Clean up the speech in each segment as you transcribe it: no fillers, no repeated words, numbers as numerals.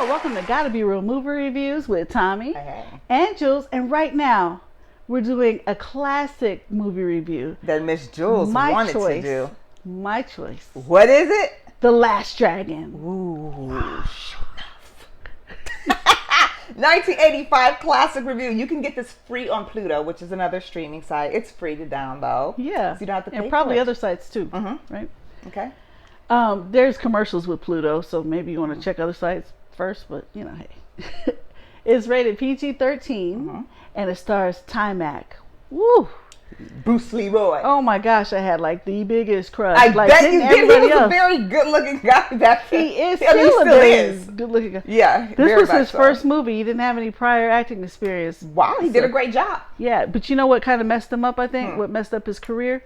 Welcome to GottaBeReel movie reviews with Thommi Hey. and Jules. And right now, we're doing a classic movie review That Miss Jules wanted to do. My choice. What is it? The Last Dragon. Ooh, show enough. 1985 classic review. You can get this free on Pluto, which is another streaming site. It's free to download. Yeah. So you don't have to pay and probably for it. other sites too. Right? Okay. There's commercials with Pluto, so maybe you want to check other sites first, but you know, hey. It's rated PG-13 and it stars Timac. Woo! Bruce Leroy. Oh my gosh, I had like the biggest crush. I like, bet you did. He was else. a very good looking guy back then. He is I mean, still a very is. good looking guy. Yeah. This very was his much so. first movie. He didn't have any prior acting experience. Wow, he did a great job. Yeah, but you know what kind of messed him up, I think? What messed up his career?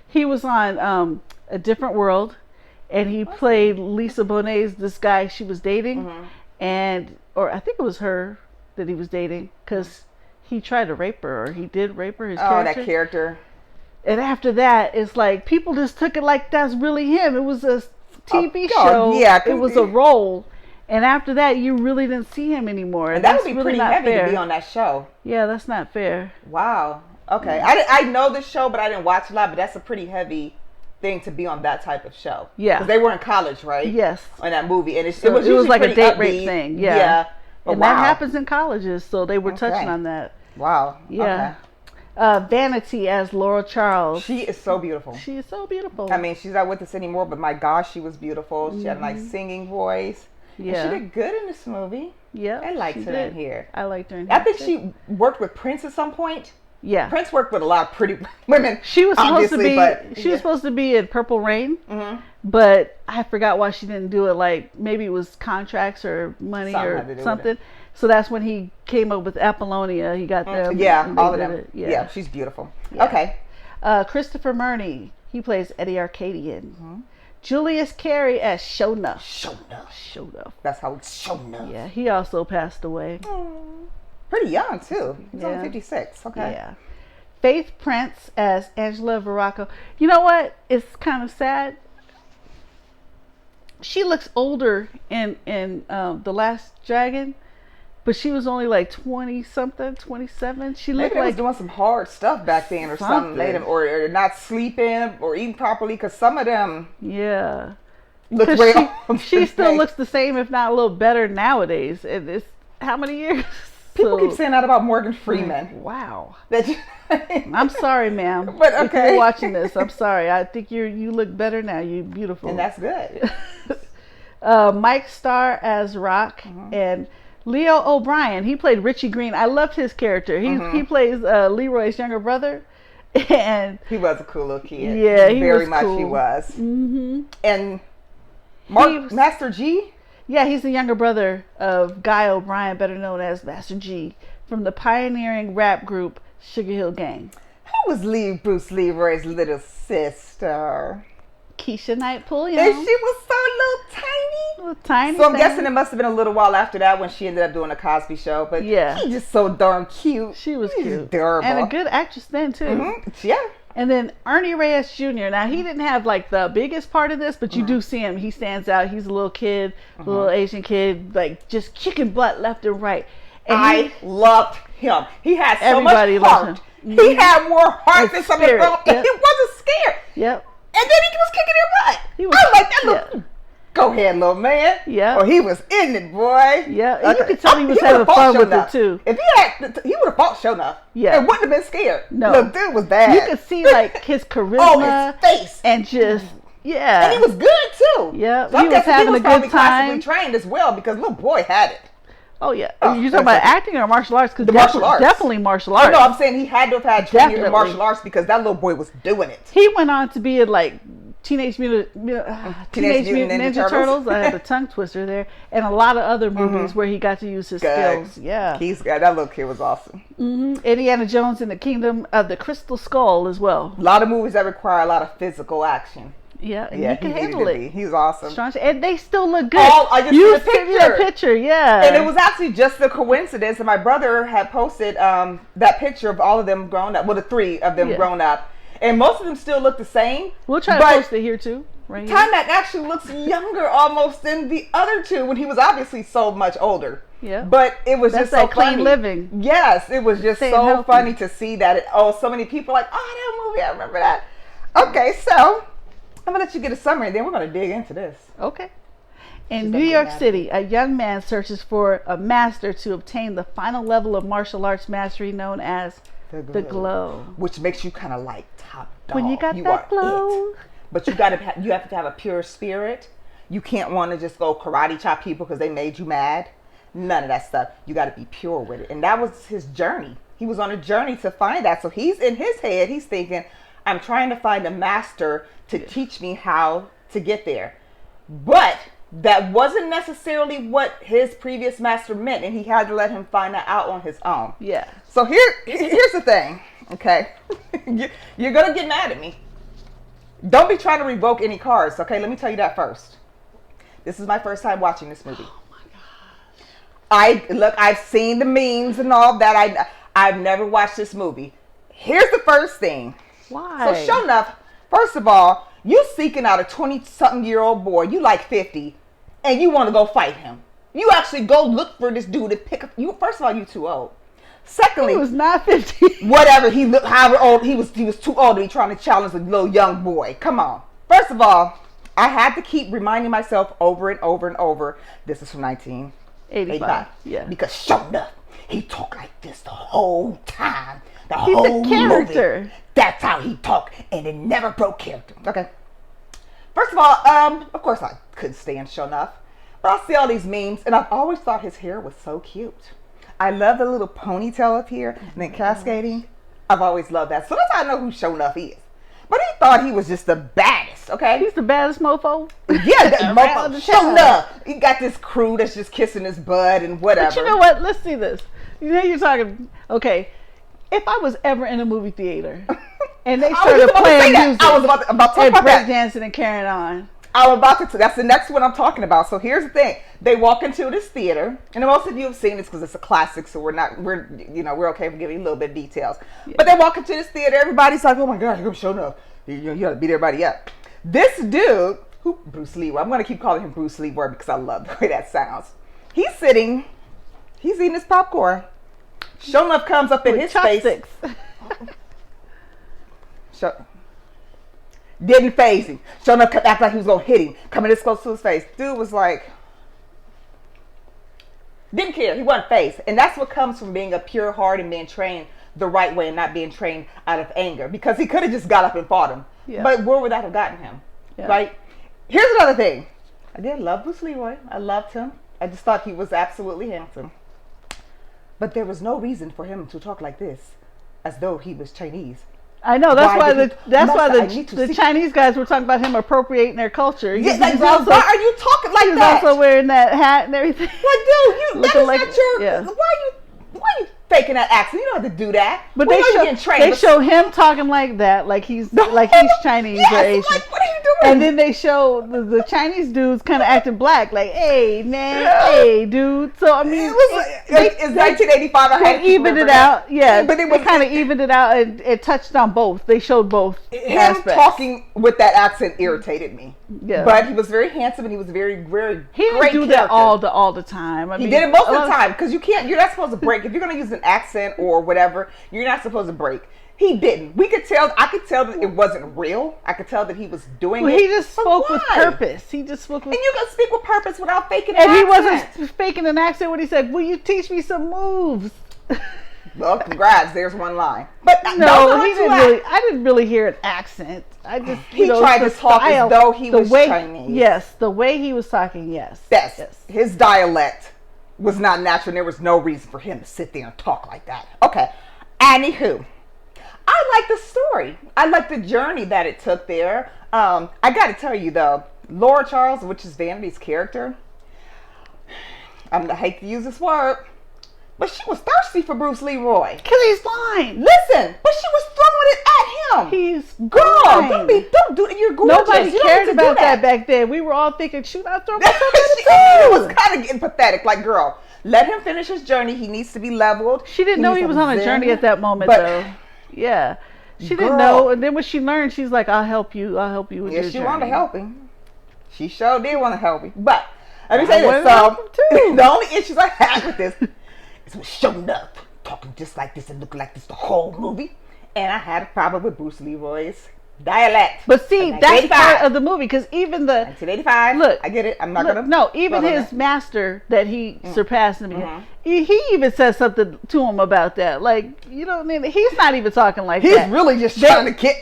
He was on A Different World, and he played Lisa Bonet's, this guy she was dating, or I think it was her that he was dating, because he tried to rape her, or he did rape her, his character. That character. And after that, it's like, people just took it like that's really him. It was a TV God, show. yeah, it was a role. And after that, you really didn't see him anymore. And that would That's be really pretty not heavy fair. to be on that show. Yeah, that's not fair. Wow. Okay. I know the show, but I didn't watch a lot. But that's a pretty heavy thing to be on that type of show. Yeah. Because they were in college, right? Yes. On that movie. And So it was like a pretty date upbeat. rape thing. Yeah. Yeah. And that happens in colleges, so they were touching on that. Wow. Yeah. Vanity as Laura Charles. She is so beautiful. She is so beautiful. I mean, she's not with us anymore, but my gosh, she was beautiful. She had a nice singing voice. Yeah. And she did good in this movie. Yeah. I liked her in here. I liked her in here. I think she worked with Prince at some point. Yeah. Prince worked with a lot of pretty women. She was supposed to be. But, she was supposed to be in Purple Rain, but I forgot why she didn't do it. Like maybe it was contracts or money or something. So that's when he came up with Apollonia. He got them. Yeah, all of them. It. Yeah, she's beautiful. Yeah. Okay. Christopher Murney. He plays Eddie Arcadian. Julius Carey as Shona. Shona. That's how it's Shona. Yeah, he also passed away. Pretty young too. He's only 56. Okay. Yeah. Faith Prince as Angela Veraco. You know what? It's kind of sad. She looks older in The Last Dragon, but she was only like 20 something, 27. She looked Maybe they like was doing some hard stuff back then, or something. Or not sleeping or eating properly, because some of them. Yeah. Look she still looks the same, if not a little better nowadays. And it's how many years? People keep saying that about Morgan Freeman. Wow. That I'm sorry, ma'am. But okay. If you're watching this, I'm sorry. I think you look better now. You're beautiful. And that's good. Mike Starr as Rock and Leo O'Brien. He played Richie Green. I loved his character. He plays Leroy's younger brother. And he was a cool little kid. Yeah, he very was much cool. he was. And Master G. Yeah, he's the younger brother of Guy O'Brien, better known as Master G, from the pioneering rap group Sugar Hill Gang. Who was Bruce Leroy's little sister? Keisha Knightpool, you And know. she was so little tiny. So I'm guessing it must have been a little while after that when she ended up doing a Cosby Show. But yeah, she's just so darn cute. She was cute. Adorable. And a good actress then, too. Yeah. And then Ernie Reyes Jr. Now, he didn't have like the biggest part of this, but you do see him. He stands out. He's a little kid, little Asian kid, like just kicking butt left and right. And I loved him. He had so everybody much heart. loved him. He had more heart than some of the girls. And he wasn't scared. Yep. And then he was kicking their butt. He was, I was like, that little, go ahead, little man. Yeah. Oh, he was in it, boy. Yeah. And you could tell he was having fun with it, too. If he would have fought show enough. Yeah. And wouldn't have been scared. No. The dude was bad. You could see, like, his charisma. His face. And just, yeah. And he was good, too. Yeah. So he was having a good time. Classically trained as well, because little boy had it. Oh, yeah. You talking about acting or martial arts? Because definitely martial arts. No, I'm saying he had to have had training in martial arts because that little boy was doing it. He went on to be in, like, Teenage Mutant Ninja Turtles. I had a tongue twister there. And a lot of other movies where he got to use his skills. Yeah. That little kid was awesome. Indiana Jones and the Kingdom of the Crystal Skull as well. A lot of movies that require a lot of physical action. Yeah, and he can handle it. He's awesome. Strong, and they still look good. I just you sent me a picture, yeah. And it was actually just a coincidence. And my brother had posted that picture of all of them grown up. Well, the three of them grown up. And most of them still look the same. We'll try to post it here too. right here. Taimak actually looks younger almost than the other two when he was obviously so much older. Yeah. But it was That's just so that clean funny. living. Yes, it was just Staying so healthy. funny to see that. So many people are like, oh, that movie, I remember that. Okay, so I'm going to let you get a summary, then we're going to dig into this. Okay. In She's New gonna get York mad. City, a young man searches for a master to obtain the final level of martial arts mastery known as the glow. Which makes you kind of like top dog. When you got that glow. It. But you have to have a pure spirit. You can't want to just go karate chop people because they made you mad. None of that stuff. You got to be pure with it. And that was his journey. He was on a journey to find that. So he's in his head, he's thinking, I'm trying to find a master to teach me how to get there. But that wasn't necessarily what his previous master meant. And he had to let him find that out on his own. Yeah. So here's the thing, okay? You're going to get mad at me. Don't be trying to revoke any cards, okay? Let me tell you that first. This is my first time watching this movie. I've seen the memes and all that. I've never watched this movie. Here's the first thing. Why? So sure enough, first of all, you seeking out a 20-something-year-old boy, you like 50, and you want to go fight him. You actually go look for this dude to pick up. First of all, you too old. Secondly, he was not 50. Whatever, he looked however old, he was too old to be trying to challenge a little young boy. Come on. First of all, I had to keep reminding myself over and over and over, this is from 1985. Yeah. Because sure enough, he talked like this the whole time. He's a character. Movie. That's how he talked, and it never broke character. Okay. First of all, of course I couldn't stand sure enough. But I see all these memes, and I've always thought his hair was so cute. I love the little ponytail up here, and then cascading. I've always loved that. So that's how I know who Show Enough is. But he thought he was just the baddest, okay? He's the baddest mofo. Yeah, that mofo. Show Enough. He got this crew that's just kissing his butt and whatever. But you know what? Let's see this. You know, you're talking, okay, if I was ever in a movie theater and they started playing music I was about to talk and about that. breakdancing and carrying on. I was about to. That's the next one I'm talking about. So here's the thing: they walk into this theater, and most of you have seen this because it's a classic. So we're okay for giving you a little bit of details. Yeah. But they walk into this theater. Everybody's like, "Oh my God, you're gonna show up! You got to beat everybody up." This dude, Bruce Leroy. I'm gonna keep calling him Bruce Leroy because I love the way that sounds. He's sitting. He's eating his popcorn. Show Enough comes up in his chopsticks. face. Didn't phase him. Show Enough act like he was gonna hit him, coming this close to his face. Dude was like, didn't care. He wasn't phased, and that's what comes from being a pure heart and being trained the right way and not being trained out of anger. Because he could have just got up and fought him, but where would that have gotten him? Yeah. Right? Here's another thing. I did love Bruce Leroy. I loved him. I just thought he was absolutely handsome. But there was no reason for him to talk like this, as though he was Chinese. I know, that's why the Chinese guys were talking about him appropriating their culture. Yeah, like, also, why are you talking like that? He was also wearing that hat and everything. Like, dude, that is not your. Yeah. Why are you faking that accent? You don't have to do that. But they show him talking like that, like he's Chinese or Asian. Like, what are you doing? And then they show the Chinese dudes kind of acting black, like, hey man, hey dude. So I mean, it's 1985. They evened it out, yeah. But they kind of evened it out and it touched on both. They showed both. Him talking with that accent irritated me. Yeah. But he was very handsome and he was very, very. He didn't do that all the time. He did it most of the time because you're not supposed to break if you're going to use an accent or whatever. You're not supposed to break. He didn't. I could tell that it wasn't real. I could tell that he was doing it. He just spoke with purpose. He just spoke with. And you can speak with purpose without faking an accent. And he wasn't faking an accent when he said, "Will you teach me some moves?" Well, congrats. There's one line. But no, he didn't really. I didn't really hear an accent. I just he tried to talk as though he was Chinese. Yes, the way he was talking. Yes. His dialect was not natural. And there was no reason for him to sit there and talk like that. Okay. Anywho, I like the story. I like the journey that it took there. I got to tell you though, Laura Charles, which is Vanity's character, I hate to use this word, but she was thirsty for Bruce Leroy. Because he's fine. Listen, but she was throwing it at him. He's girl. Fine. Don't do it. You're gorgeous. Nobody cared about that back then. We were all thinking, shoot, I'll throw myself at it was kind of getting pathetic. Like, girl, let him finish his journey. He needs to be leveled. She didn't know he was on a journey at that moment, though. Yeah. She didn't know. And then when she learned, she's like, I'll help you with your journey. She wanted to help him. She sure did want to help him. But let me say this. So the only issues I had with this is with showing up, talking just like this and looking like this the whole movie. And I had a problem with Bruce Leroy's dialect. But see, that's part of the movie, because even the 1985. Look, I get it. I'm not gonna. No, even his master that he surpassed in the beginning, he even says something to him about that. Like, you know what I mean? He's not even talking like that. He's really just trying to get.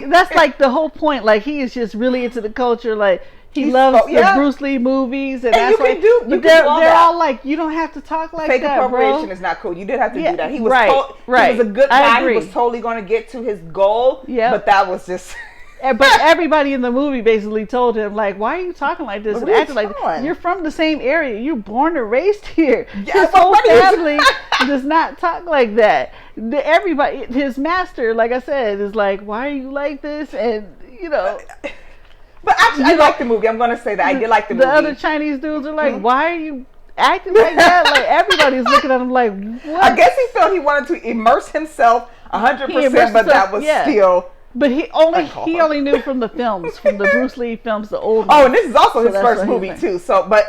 That's like the whole point. Like, he is just really into the culture. Like, he loves the Bruce Lee movies, and that's you can do. But they're all like, you don't have to talk like fake that, appropriation bro. is not cool. You did have to do that. He was right. He was a good guy. He was totally going to get to his goal. Yeah, but that was just. But everybody in the movie basically told him, like, why are you talking like this and acting like this? You're from the same area. You're born and raised here. Yeah, his whole family does not talk like that. Everybody, his master, like I said, is like, why are you like this? And, you know. But actually, I like the movie. I'm going to say that. I did like the movie. The other Chinese dudes are like, why are you acting like that? Like, everybody's looking at him like, what? I guess he felt he wanted to immerse himself 100%, but that was still... But he only knew from the films, from the Bruce Lee films, the old ones. Oh, and this is also his first movie too. So, but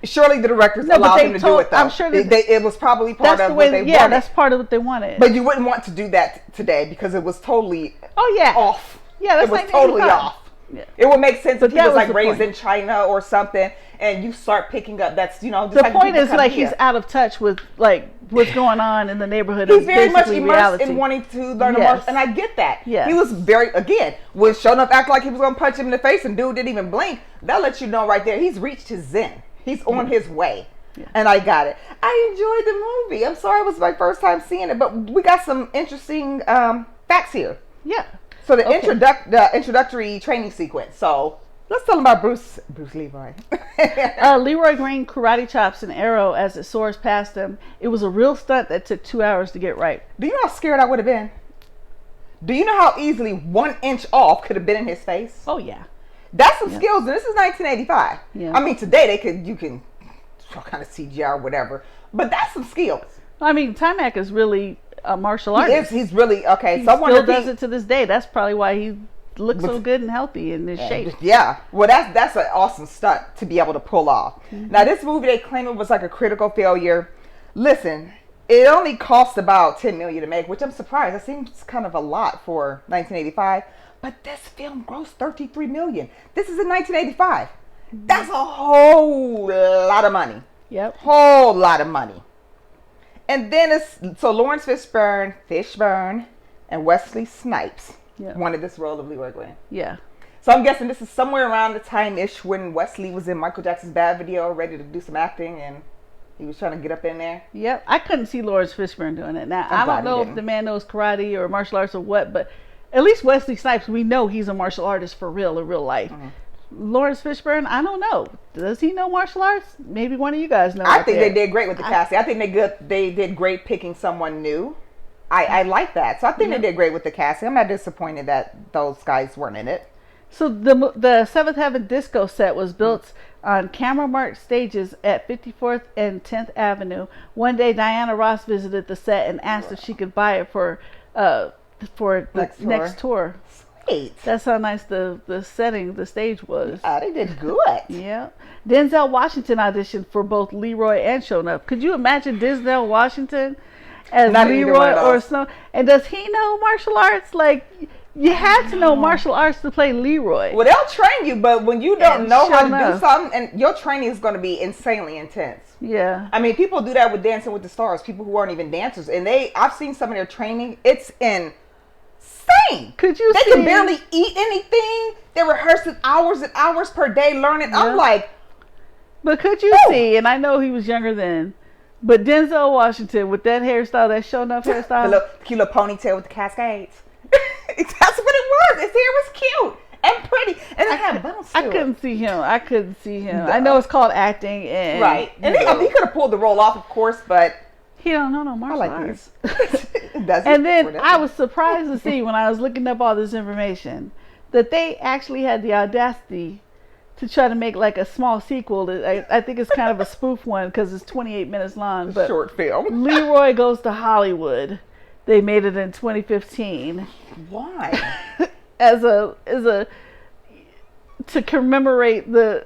surely the directors allowed him to do it though. I'm sure it was probably part of what they wanted. Yeah, that's part of what they wanted. But you wouldn't want to do that today because it was totally off. Yeah, that's it was totally off. Yeah. It would make sense if he was like raised in China or something, and you start picking up. That's just the point is like he's out of touch with like what's going on in the neighborhood. He's very much immersed in wanting to learn martial, and I get that. Yeah, he was when showing up acting like he was gonna punch him in the face, and dude didn't even blink. That lets you know right there he's reached his zen. He's on his way. Yeah. And I got it. I enjoyed the movie. I'm sorry it was my first time seeing it, but we got some interesting facts here. Yeah. So the introductory training sequence. So let's tell them about Bruce Leroy. Leroy gained karate chops and arrow as it soars past him. It was a real stunt that took 2 hours to get right. Do you know how scared I would have been? Do you know how easily 1 inch off could have been in his face? Oh yeah. That's some skills, and this is 1985. Yeah. I mean, today you can kind of CGI or whatever, but that's some skills. I mean, Timac is really a martial artist. He's really okay. He still does it to this day. That's probably why he looks so good and healthy in this shape. Yeah. Well, that's an awesome stunt to be able to pull off. Mm-hmm. Now, this movie, they claim it was like a critical failure. Listen, it only cost about $10 million to make, which I'm surprised. That seems kind of a lot for 1985. But this film grossed $33 million. This is in 1985. Mm-hmm. That's a whole lot of money. Yep. Whole lot of money. And then Lawrence Fishburne, and Wesley Snipes wanted this role of Leroy Green. Yeah. So I'm guessing this is somewhere around the time-ish when Wesley was in Michael Jackson's Bad Video, ready to do some acting, and he was trying to get up in there. Yep. I couldn't see Lawrence Fishburne doing it. Now, I don't know if the man knows karate or martial arts or what, but at least Wesley Snipes, we know he's a martial artist for real in real life. Mm-hmm. Lawrence Fishburne, I don't know. Does he know martial arts? Maybe one of you guys know. I think they did great with the casting. I think they did great picking someone new. I like that. So I think they did great with the casting. I'm not disappointed that those guys weren't in it. So the Seventh Heaven Disco set was built on camera marked stages at 54th and 10th Avenue. One day Diana Ross visited the set and asked if she could buy it for the next tour. That's how nice the setting, the stage was. They did good. Yeah. Denzel Washington auditioned for both Leroy and Shonuff. Could you imagine Denzel Washington as Leroy or Snow? And does he know martial arts? Like, you had to know martial arts to play Leroy. Well, they'll train you, but when you don't know how to do something, and your training is going to be insanely intense. Yeah. I mean, people do that with Dancing with the Stars. People who aren't even dancers, and I've seen some of their training. It's insane. Could you They can barely eat anything. They're rehearsing hours and hours per day learning. Yeah. I'm like, but could you see? And I know he was younger then, but Denzel Washington with that hairstyle, that Shonuff hairstyle, the cute little ponytail with the cascades. That's what it was. His hair was cute and pretty, and it had bounce to it. I couldn't see him. No. I know it's called acting, and right. And he could have pulled the role off, of course, but. He don't know no martial arts. And then I was surprised to see when I was looking up all this information that they actually had the audacity to try to make like a small sequel. I think it's kind of a spoof one because it's 28 minutes long. But short film. Leroy Goes to Hollywood. They made it in 2015. Why? as a to commemorate the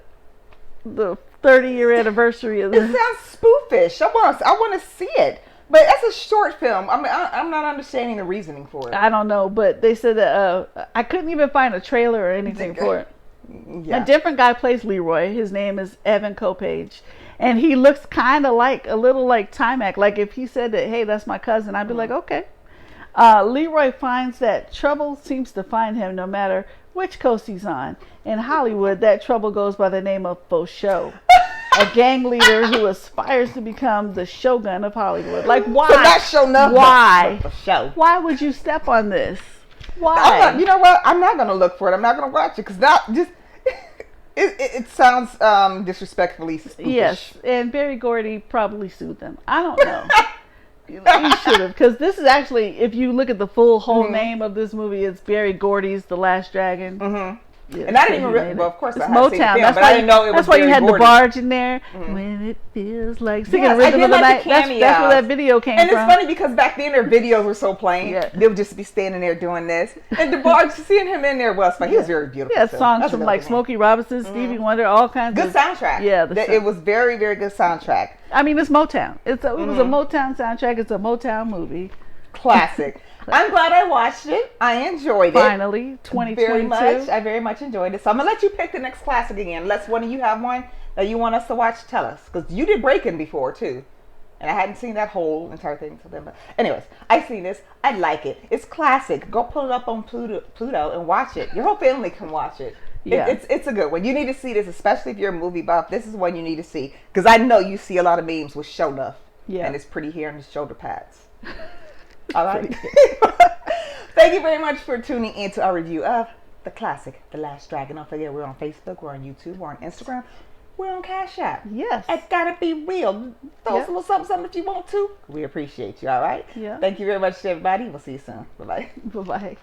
30-year anniversary of It this. sounds spoofish. I want to see it. But that's a short film. I mean, I'm not understanding the reasoning for it. I don't know, but they said that I couldn't even find a trailer or anything for it. Yeah. A different guy plays Leroy. His name is Evan Kopage. And he looks kind of like, a little like Timac. Like if he said that, hey, that's my cousin, I'd be like, okay. Leroy finds that trouble seems to find him no matter which coast he's on. In Hollywood, that trouble goes by the name of Fauchot, a gang leader who aspires to become the shogun of Hollywood. Like, why? So not show nothing. Why? For show. Why would you step on this? Why? You know what? I'm not going to look for it. I'm not going to watch it because that just it sounds disrespectfully spookish. Yes, and Barry Gordy probably sued them. I don't know. He should have, because this is actually, if you look at the whole name of this movie, it's Barry Gordy's The Last Dragon. Mm-hmm. Yeah, and I didn't even well, of course, it's I had seen the Motown. film, but I didn't know it was that's why you Barry had Gordy. the barge in there. When it feels like singing Yes, I Rhythm did of the like Night. the That's where that video came and from. it's funny because back then their videos were so plain. Yeah. They would just be standing there doing this. And DeBarge, seeing him in there was fun. He was very beautiful. Yeah, too. songs That's from another like thing. Smokey Robinson, Stevie Wonder, all kinds Good of soundtrack. Yeah, It was very, very good soundtrack. I mean, it's Motown. It was a Motown soundtrack. It's a Motown movie. Classic. I'm glad I watched it. I enjoyed it. Finally, 2022. Very much. I very much enjoyed it. So I'm going to let you pick the next classic again. Unless one of you have one that you want us to watch, tell us. Because you did Breaking before, too. And I hadn't seen that whole entire thing till then. But anyways, I've seen this. I like it. It's classic. Go pull it up on Pluto and watch it. Your whole family can watch it. Yeah. It's a good one. You need to see this, especially if you're a movie buff. This is one you need to see. Because I know you see a lot of memes with show enough. Yeah. And it's pretty hair and the shoulder pads. All right. Thank you very much for tuning in to our review of the classic, The Last Dragon. Don't forget, we're on Facebook, we're on YouTube, we're on Instagram, we're on Cashapp. Yes. It's gotta be real. Throw us a little something if you want to. We appreciate you, all right? Yeah. Thank you very much, everybody. We'll see you soon. Bye-bye. Bye-bye.